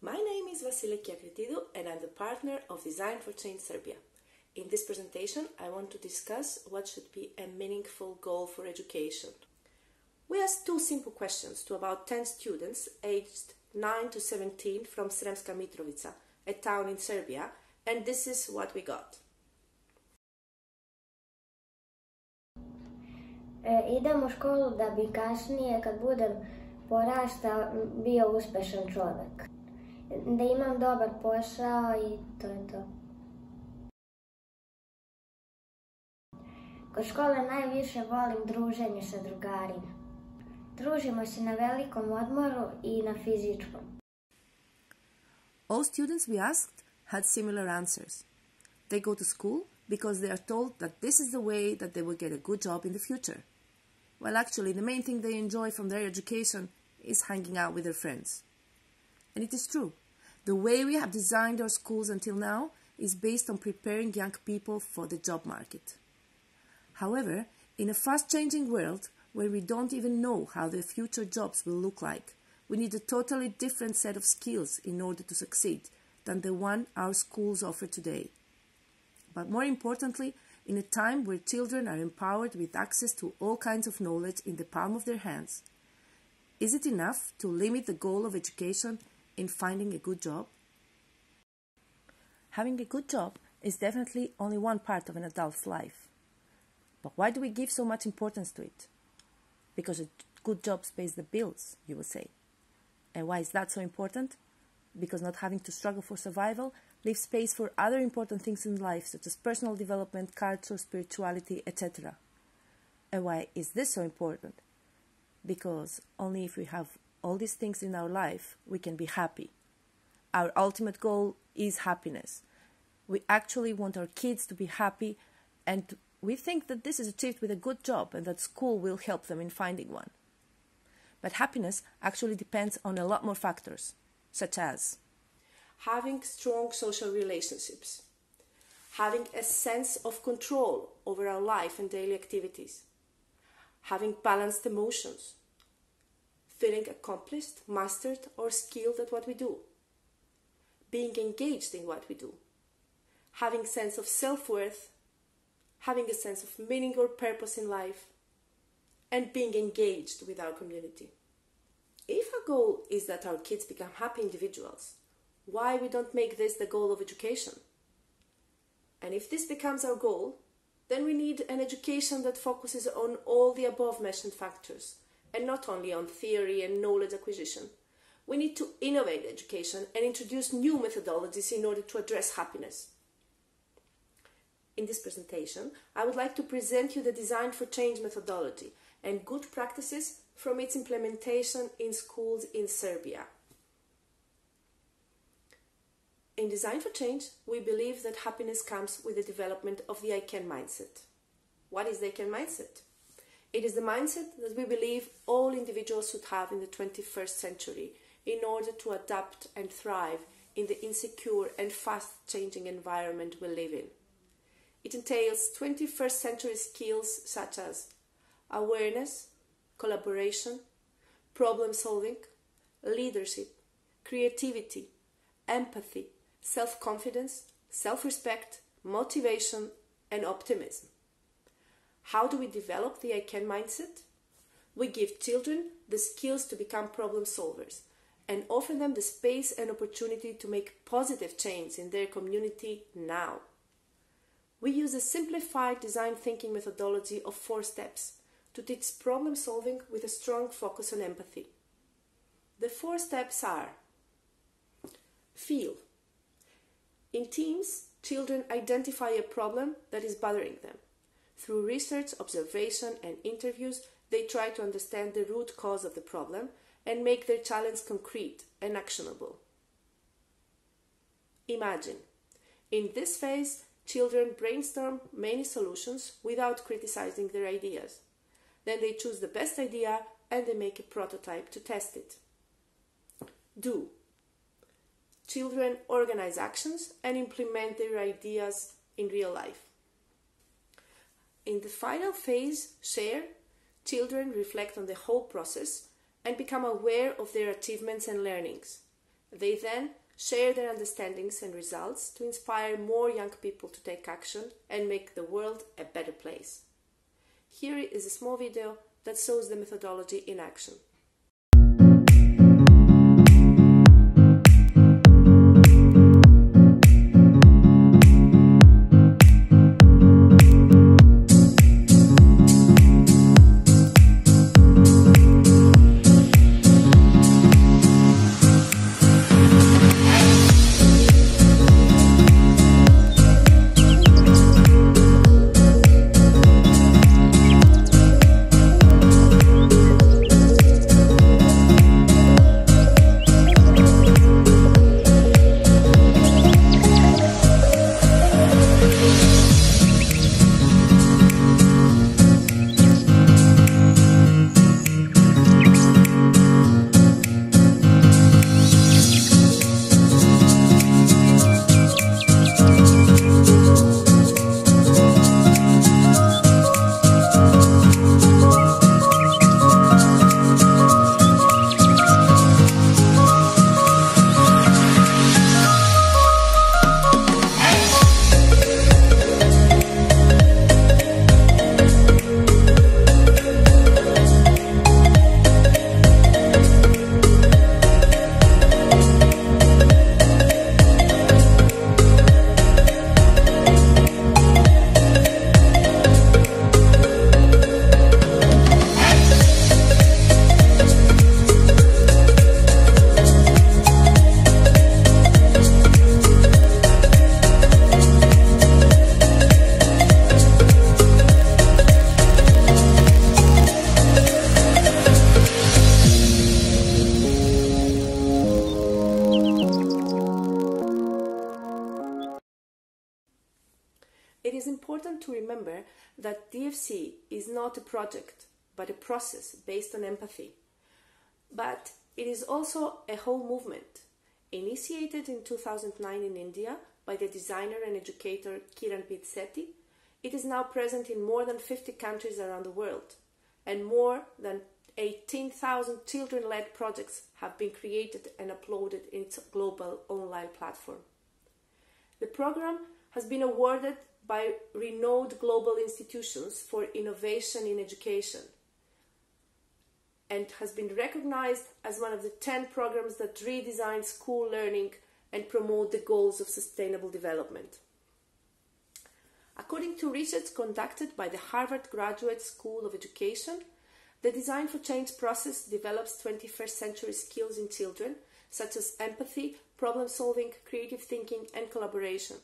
My name is Vasiliki Akritidou and I'm the partner of Design for Change Serbia. In this presentation, I want to discuss what should be a meaningful goal for education. We asked two simple questions to about 10 students aged 9 to 17 from Sremska Mitrovica, a town in Serbia, and this is what we got. Idem u školu da bi kasnije, kad budem porastao, bio uspešan čovjek. Da imam dobar posao i to je to. Kod škole najviše volim druženje sa drugarima. Družimo se na velikom odmoru i na fizičkom. All students we asked had similar answers. They go to school because they are told that this is the way that they will get a good job in the future. Well, actually, the main thing they enjoy from their education is hanging out with their friends. And it is true. The way we have designed our schools until now is based on preparing young people for the job market. However, in a fast-changing world where we don't even know how the future jobs will look like, we need a totally different set of skills in order to succeed than the one our schools offer today. But more importantly, in a time where children are empowered with access to all kinds of knowledge in the palm of their hands, is it enough to limit the goal of education in finding a good job? Having a good job is definitely only one part of an adult's life. But why do we give so much importance to it? Because a good job pays the bills, you will say. And why is that so important? Because not having to struggle for survival leaves space for other important things in life, such as personal development, culture, spirituality, etc. And why is this so important? Because only if we have all these things in our life, we can be happy. Our ultimate goal is happiness. We actually want our kids to be happy, and we think that this is achieved with a good job and that school will help them in finding one. But happiness actually depends on a lot more factors, such as having strong social relationships, having a sense of control over our life and daily activities, having balanced emotions, feeling accomplished, mastered, or skilled at what we do, being engaged in what we do, having a sense of self-worth, having a sense of meaning or purpose in life, and being engaged with our community. If our goal is that our kids become happy individuals, why we don't make this the goal of education? And if this becomes our goal, then we need an education that focuses on all the above-mentioned factors, and not only on theory and knowledge acquisition. We need to innovate education and introduce new methodologies in order to address happiness. In this presentation, I would like to present you the Design for Change methodology and good practices from its implementation in schools in Serbia. In Design for Change, we believe that happiness comes with the development of the I can mindset. What is the I can mindset? It is the mindset that we believe all individuals should have in the 21st century in order to adapt and thrive in the insecure and fast-changing environment we live in. It entails 21st century skills such as awareness, collaboration, problem solving, leadership, creativity, empathy, self-confidence, self-respect, motivation, and optimism. How do we develop the I can mindset? We give children the skills to become problem solvers and offer them the space and opportunity to make positive change in their community now. We use a simplified design thinking methodology of 4 steps to teach problem solving with a strong focus on empathy. The 4 steps are: feel. In teams, children identify a problem that is bothering them. Through research, observation, and interviews, they try to understand the root cause of the problem and make their challenge concrete and actionable. Imagine. In this phase, children brainstorm many solutions without criticizing their ideas. Then they choose the best idea and they make a prototype to test it. Do. Children organize actions and implement their ideas in real life. In the final phase, share, children reflect on the whole process and become aware of their achievements and learnings. They then share their understandings and results to inspire more young people to take action and make the world a better place. Here is a small video that shows the methodology in action. It is important to remember that DFC is not a project, but a process based on empathy. But it is also a whole movement. Initiated in 2009 in India by the designer and educator Kiran Sethi, it is now present in more than 50 countries around the world, and more than 18,000 children-led projects have been created and uploaded in its global online platform. The program has been awarded by renowned global institutions for innovation in education and has been recognized as one of the 10 programs that redesign school learning and promote the goals of sustainable development. According to research conducted by the Harvard Graduate School of Education, the Design for Change process develops 21st century skills in children, such as empathy, problem-solving, creative thinking, and collaboration.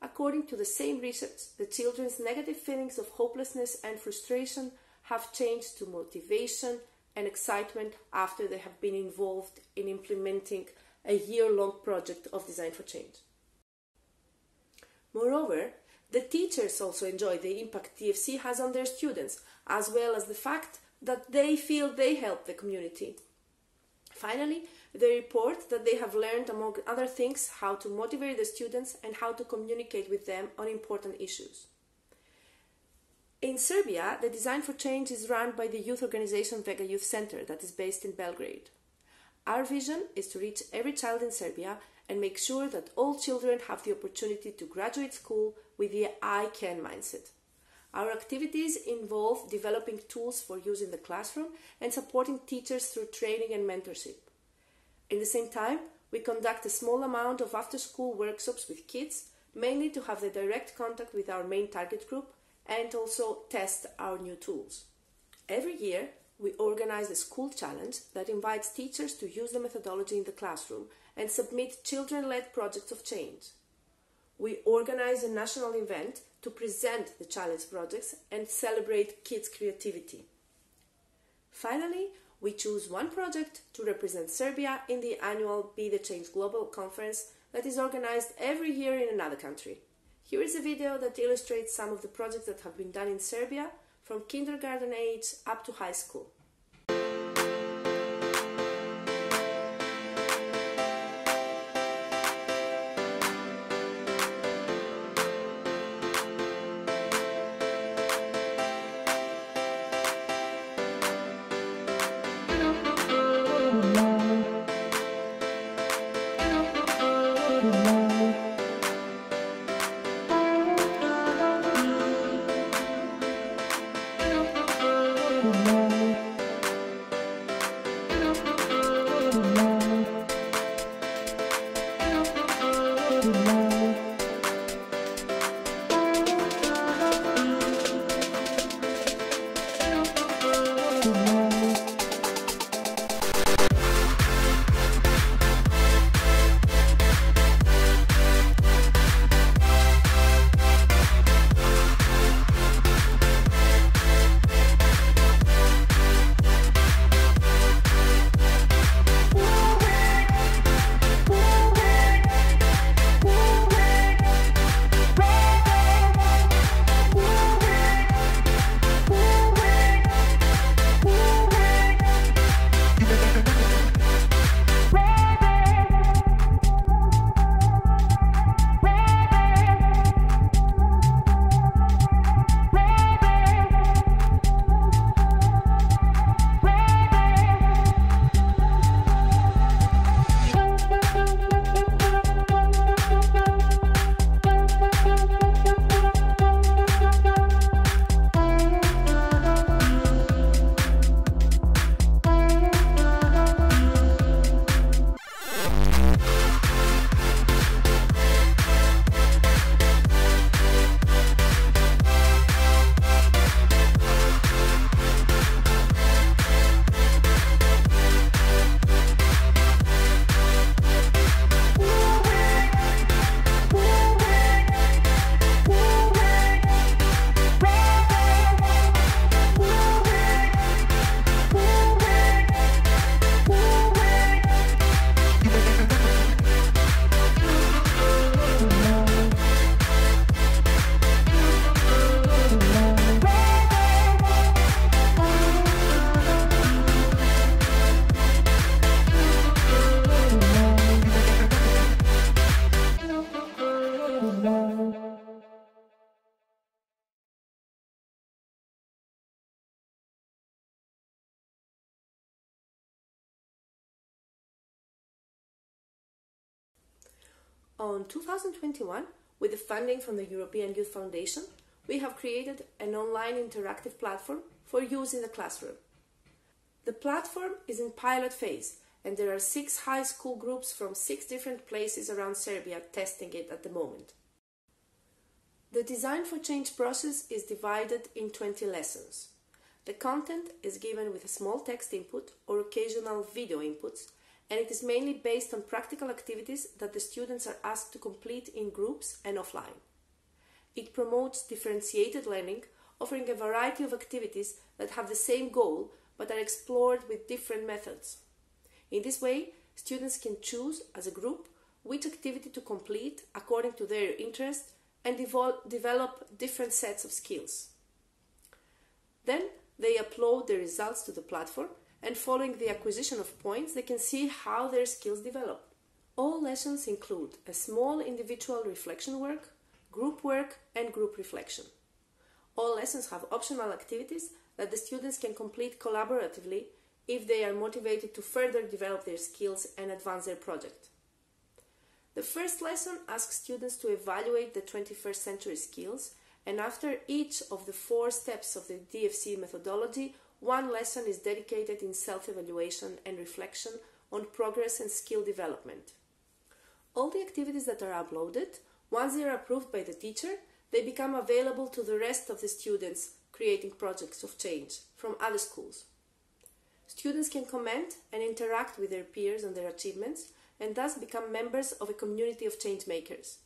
According to the same research, the children's negative feelings of hopelessness and frustration have changed to motivation and excitement after they have been involved in implementing a year-long project of Design for Change. Moreover, the teachers also enjoy the impact DFC has on their students, as well as the fact that they feel they help the community. Finally, they report that they have learned, among other things, how to motivate the students and how to communicate with them on important issues. In Serbia, the Design for Change is run by the youth organization Vega Youth Center that is based in Belgrade. Our vision is to reach every child in Serbia and make sure that all children have the opportunity to graduate school with the I can mindset. Our activities involve developing tools for use in the classroom and supporting teachers through training and mentorship. In the same time, we conduct a small amount of after-school workshops with kids, mainly to have the direct contact with our main target group and also test our new tools. Every year, we organize a school challenge that invites teachers to use the methodology in the classroom and submit children-led projects of change. We organize a national event to present the challenge projects and celebrate kids' creativity. Finally, we choose one project to represent Serbia in the annual Be the Change Global Conference that is organized every year in another country. Here is a video that illustrates some of the projects that have been done in Serbia from kindergarten age up to high school. On 2021, with the funding from the European Youth Foundation, we have created an online interactive platform for use in the classroom. The platform is in pilot phase, and there are 6 high school groups from 6 different places around Serbia testing it at the moment. The Design for Change process is divided in 20 lessons. The content is given with a small text input or occasional video inputs, and it is mainly based on practical activities that the students are asked to complete in groups and offline. It promotes differentiated learning, offering a variety of activities that have the same goal but are explored with different methods. In this way, students can choose as a group which activity to complete according to their interest and develop different sets of skills. Then they upload the results to the platform, and following the acquisition of points, they can see how their skills develop. All lessons include a small individual reflection work, group work, and group reflection. All lessons have optional activities that the students can complete collaboratively if they are motivated to further develop their skills and advance their project. The first lesson asks students to evaluate the 21st century skills, and after each of the 4 steps of the DFC methodology, one lesson is dedicated in self-evaluation and reflection on progress and skill development. All the activities that are uploaded, once they are approved by the teacher, they become available to the rest of the students creating projects of change from other schools. Students can comment and interact with their peers on their achievements, and thus become members of a community of change makers.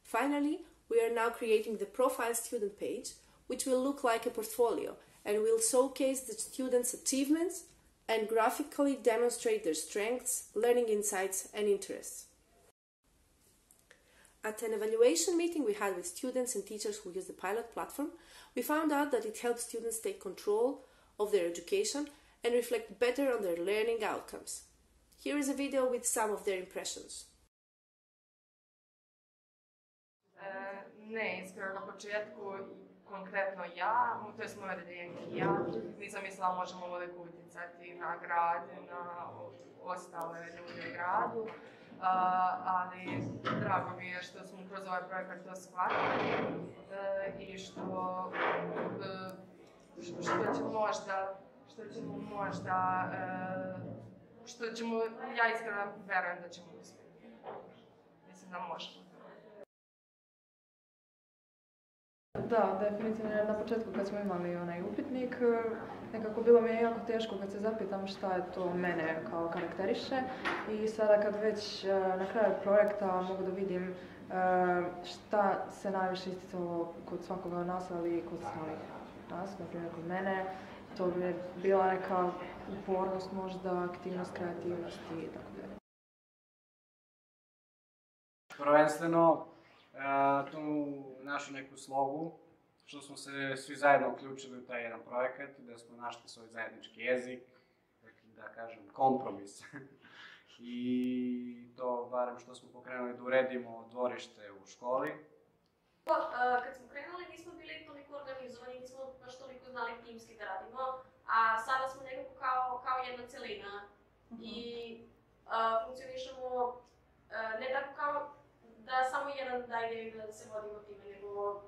Finally, we are now creating the profile student page, which will look like a portfolio and will showcase the students' achievements and graphically demonstrate their strengths, learning insights, and interests. At an evaluation meeting we had with students and teachers who use the pilot platform, we found out that it helps students take control of their education and reflect better on their learning outcomes. Here is a video with some of their impressions. Ne, iskreno na početku, konkretno ja, to jest moja roditeljenka i ja, nisam mislila možemo uvijek utjecati na grad, na ostale ljude u gradu, ali drago mi je što smo kroz ovaj projekat to shvatili i što ćemo, ja iskreno verujem da ćemo uspjeti. Mislim da možemo. Da, definitivno. Na početku kad smo imali onaj upitnik, nekako bilo mi je jako teško kad se zapitam šta je to mene kao karakteriše i sada kad već na kraju projekta mogu da vidim šta se najviše isticalo kod svakoga od nas, ali i kod samih nas, na primjer kod mene, to bi je bila neka upornost možda, aktivnost, kreativnost i tako dalje. Prvenstveno tu našu neku slogu, što smo se svi zajedno uključili u taj jedan projekat, da smo našli svoj zajednički jezik, da kažem kompromis. I to barem što smo pokrenuli da uredimo dvorište u školi. Kad smo krenuli nismo bili toliko organizovani, nismo baš toliko znali timski da radimo, a sada smo nekako kao jedna celina i funkcionišemo ne tako kao da samo jedan da ideju da se vodimo time, nego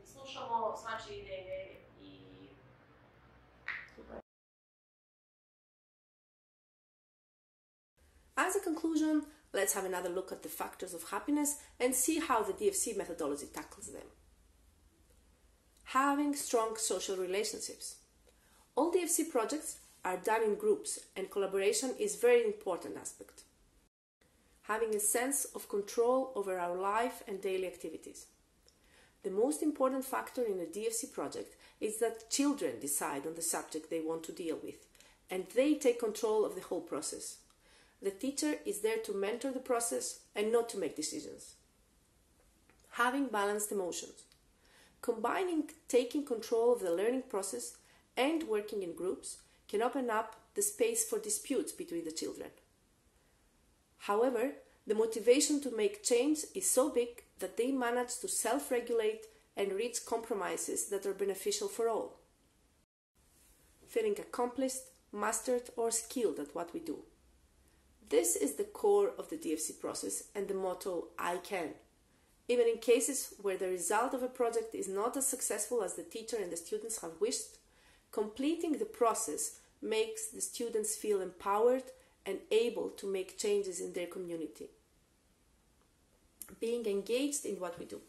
slušamo svačije ideje i As a conclusion, let's have another look at the factors of happiness and see how the DFC methodology tackles them. Having strong social relationships. All DFC projects are done in groups, and collaboration is a very important aspect. Having a sense of control over our life and daily activities. The most important factor in a DFC project is that children decide on the subject they want to deal with, and they take control of the whole process. The teacher is there to mentor the process and not to make decisions. Having balanced emotions. Combining taking control of the learning process and working in groups can open up the space for disputes between the children. However, the motivation to make change is so big that they manage to self-regulate and reach compromises that are beneficial for all. Feeling accomplished, mastered, or skilled at what we do. This is the core of the DFC process and the motto, I can. Even in cases where the result of a project is not as successful as the teacher and the students have wished, completing the process makes the students feel empowered and able to make changes in their community. Being engaged in what we do.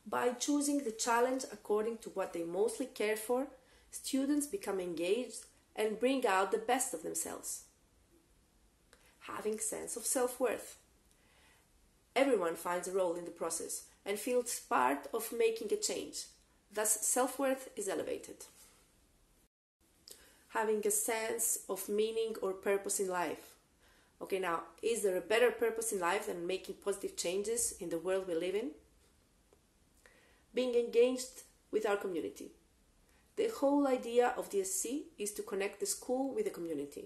By choosing the challenge according to what they mostly care for, students become engaged and bring out the best of themselves. Having sense of self-worth. Everyone finds a role in the process and feels part of making a change. Thus, self-worth is elevated. Having a sense of meaning or purpose in life. Okay, now, is there a better purpose in life than making positive changes in the world we live in? Being engaged with our community. The whole idea of DSC is to connect the school with the community.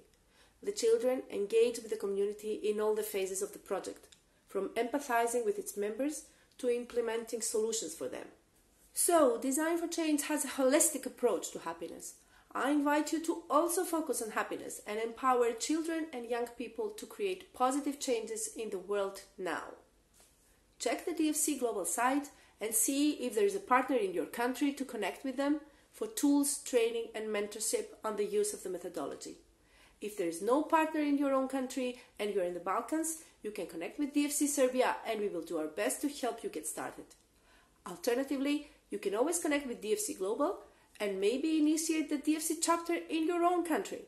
The children engage with the community in all the phases of the project, from empathizing with its members to implementing solutions for them. So, Design for Change has a holistic approach to happiness. I invite you to also focus on happiness and empower children and young people to create positive changes in the world now. Check the DFC Global site and see if there is a partner in your country to connect with them for tools, training and mentorship on the use of the methodology. If there is no partner in your own country and you are in the Balkans, you can connect with DFC Serbia and we will do our best to help you get started. Alternatively, you can always connect with DFC Global and maybe initiate the DFC chapter in your own country.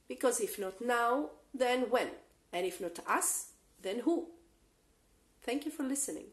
Because if not now, then when? And if not us, then who? Thank you for listening.